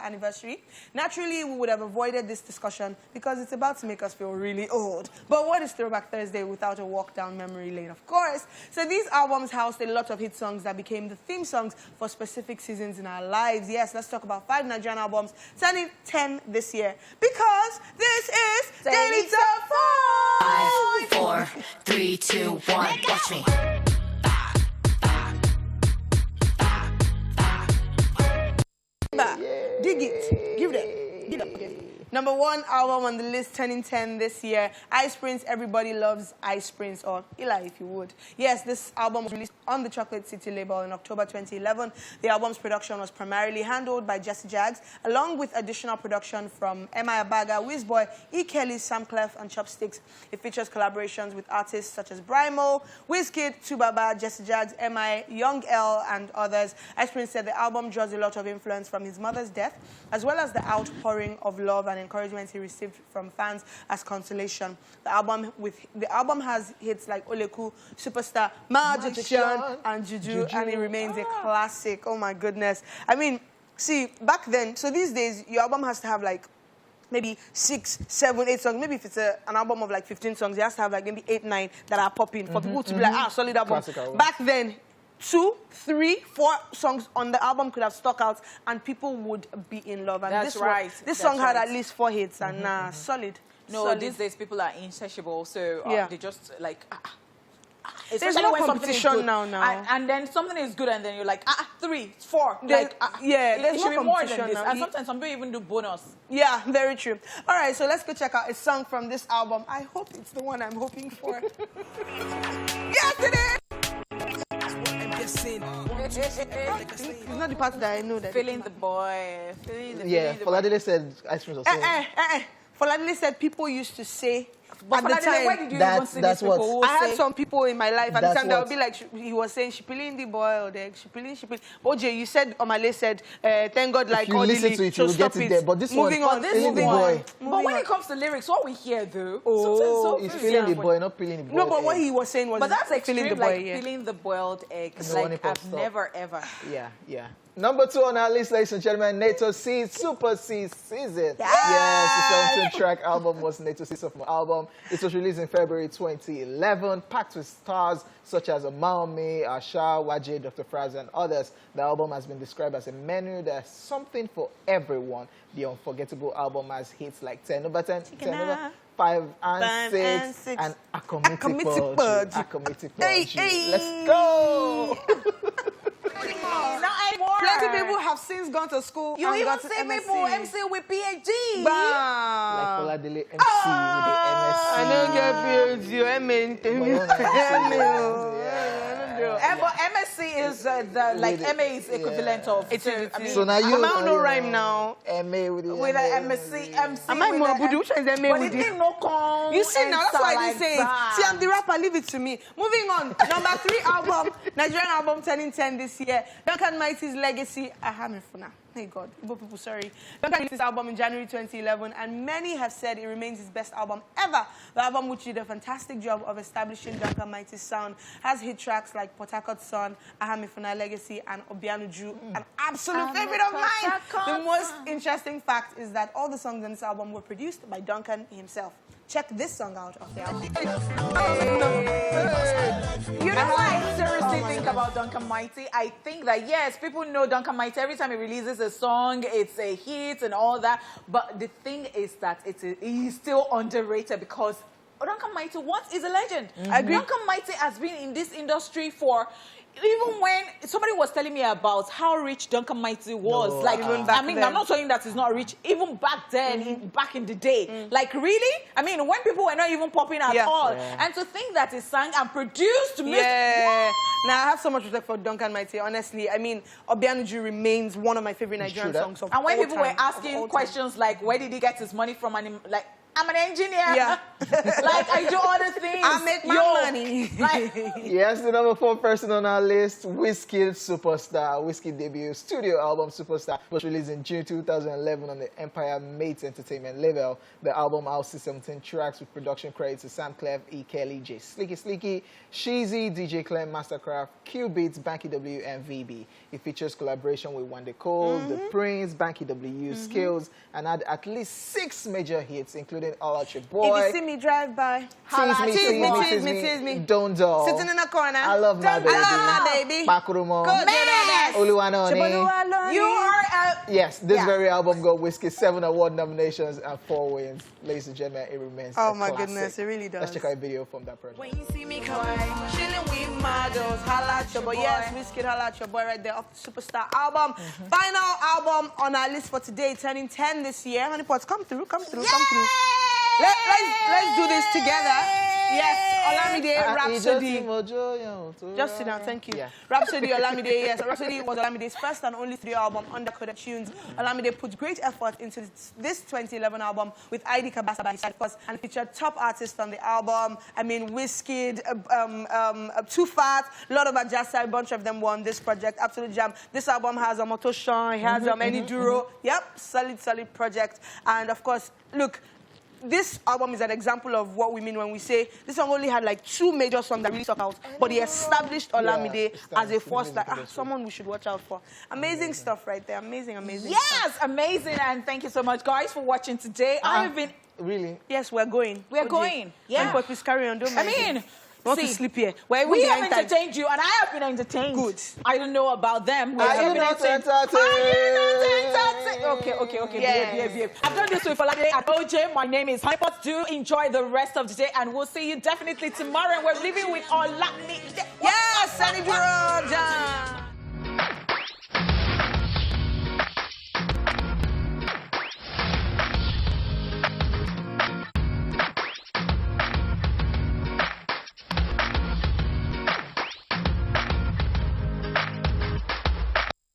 anniversary. Naturally, we would have avoided this discussion because it's about to make us feel really old. But what is Throwback Thursday without a walk down memory lane, of course? So these albums housed a lot of hit songs that became the theme songs for specific seasons in our lives. Yes, let's talk about 5 Nigerian albums turning 10 this year. Because this is Daily Top 5, 4, 3, 2, 1. Watch me. Dig it. Give them. Give them. Number 1 album on the list turning 10 this year, Ice Prince, Everybody Loves Ice Prince, or Eli if you would. Yes, this album was released on the Chocolate City label in October 2011. The album's production was primarily handled by Jesse Jaggs, along with additional production from M.I. Abaga, Wizboy, E. Kelly, Sam Clef, and Chopsticks. It features collaborations with artists such as Brymo, Wizkid, Tubaba, Jesse Jaggs, M.I., Young L, and others. Ice Prince said the album draws a lot of influence from his mother's death, as well as the outpouring of love and encouragement he received from fans as consolation. The album has hits like Oleku, Superstar, Magician, and Juju, and it remains a classic. Oh my goodness. I mean, see, back then, so these days, your album has to have like maybe 6, 7, 8 songs. Maybe if it's an album of like 15 songs, it has to have like maybe 8, 9 that are popping for people to be like, solid album. Back then, 2, 3, 4 songs on the album could have stuck out and people would be in love. And That's right. This song had at least 4 hits and solid. No, solid. these days people are insatiable, so they just like... There's no competition now. And then something is good and then you're like, 3, 4. There's it should no be more than competition this. now. And sometimes some people even do bonus. Yeah, very true. All right, so let's go check out a song from this album. I hope it's the one I'm hoping for. Yes, it is! It's not the part that I know that. Feeling the boy. Foladele said Ice Prince was saying. Foladele said people used to say But at the time. where did you even see these people who I had say? some people in my life at the time that would what? be like, he was saying, she peeling the boy, or the she peeling. OJ, you said, Omale said, thank God, like, If you listen to it, you will get it there. But this moving one, on, moving on. But when it comes to lyrics, what we hear though, He's feeling the boy, not peeling the boy. No, but what he was saying was, but that's extreme, feeling the boy, like peeling the boiled eggs. No, Like I've never ever. Yeah. Number 2 on our list, ladies and gentlemen, Nae C, Super C Season. Yes, the 17-track album was Nae C's sophomore album. It was released in February 2011, packed with stars such as Maomi, Asha, Waje, Dr. Fraz, and others. The album has been described as a menu. There's something for everyone. The unforgettable album has hits like 10 over 10, 10 over 5 and 6, and Acomitic Poetry. Hey. Let's go! Not anymore. Plenty people have since gone to school. You and even got to see MSc. people MC with PhD. Like Foladele MC with the MSc. I don't get PhD or But MSc is like MA is equivalent of. So now you. I don't rhyme now. MA with the with an MC. Am I Mobudu? Which one is MA But with it it? didn't no come. You see now, that's why I didn't say it. that. See, I'm the rapper, leave it to me. Moving on, number 3 album, Nigerian album turning 10 this year. Duncan Mighty's Legacy. Ahamifuna. Hey God, Igbo people, sorry. Duncan released his album in January 2011, and many have said it remains his best album ever. The album, which did a fantastic job of establishing Duncan Mighty's sound, has hit tracks like Port Harcourt Son, Ahamifuna Legacy, and Obianuju, an absolute favorite of mine. The most interesting fact is that all the songs on this album were produced by Duncan himself. Check this song out of the album. You know what I seriously think about Duncan Mighty? I think that, yes, people know Duncan Mighty. Every time he releases a song, it's a hit and all that. But the thing is that he's still underrated because Duncan Mighty, is a legend. Duncan Mighty has been in this industry for... Even when somebody was telling me about how rich Duncan Mighty was, I'm not saying that he's not rich. Even back then, back in the day, like really, I mean, when people were not even popping at all, and to think that he sang and produced music. Now I have so much respect for Duncan Mighty. Honestly, I mean, Obianuju remains one of my favorite Nigerian songs of all time. And when people were asking questions like, where did he get his money from, and like. I'm an engineer. Yeah. Like, I do other things. I make my money. Like, Yes, the number 4 person on our list, Wizkid Superstar. Wizkid debut studio album Superstar was released in June 2011 on the Empire Mates Entertainment label. The album houses 17 tracks with production credits to Sam Clef, E. Kelly, J. Sleeky, Sheezy, DJ Clem, Mastercraft, Q Beats, Banky W, and VB. It features collaboration with Wande Cole, The Prince, Banky W, Skills, and had at least 6 major hits, including All Out Your Boy. If you see me drive by, Tease me, Don't Dull. Sitting in a corner. I love my baby. I love my baby. Bakurumo. Man. Oluwanoni. you are a... Yes, this very album got Wizkid 7 award nominations and 4 wins. Ladies and gentlemen, it remains Oh a my classic. goodness, it really does. Let's check out a video from that project. When you see me coming, chilling with models, holla at your boy. Yes, Wizkid, holla at your boy right there off the Superstar album. Final album on our list for today, turning 10 this year. Honeypots, come through. Let's do this together. Yes, Olamide, Rhapsody. Just sit down, thank you. Yeah. Rhapsody, Olamide, yes. Rhapsody was Olamide's first and only studio album under Coded Tunes. Olamide put great effort into this 2011 album with ID Kabasa by his side first and featured top artists on the album. I mean, Wizkid, Too Fat, a lot of Ajasa, a bunch of them were on this project. Absolute jam. This album has Motoshan, it has Eni Duro. Yep, solid project. And of course, look, this album is an example of what we mean when we say this song only had like 2 major songs that really stuck out, but he established Olamide as a force that someone we should watch out for. Amazing stuff right there. Amazing Yes, stuff. Amazing. And thank you so much, guys, for watching today. I have been... Really? Yes, we're going. We're going. Yeah. But please carry on. Don't mind. I mean... Want to sleep here. We have entertained you, and I have been entertained. Good. I don't know about them. Are you not entertained? Okay, behave. I've done this with Olade at OJ. My name is Hypot. Do enjoy the rest of the day, and we'll see you definitely tomorrow. And we're leaving with Olamide. Yes, Sunny Duro.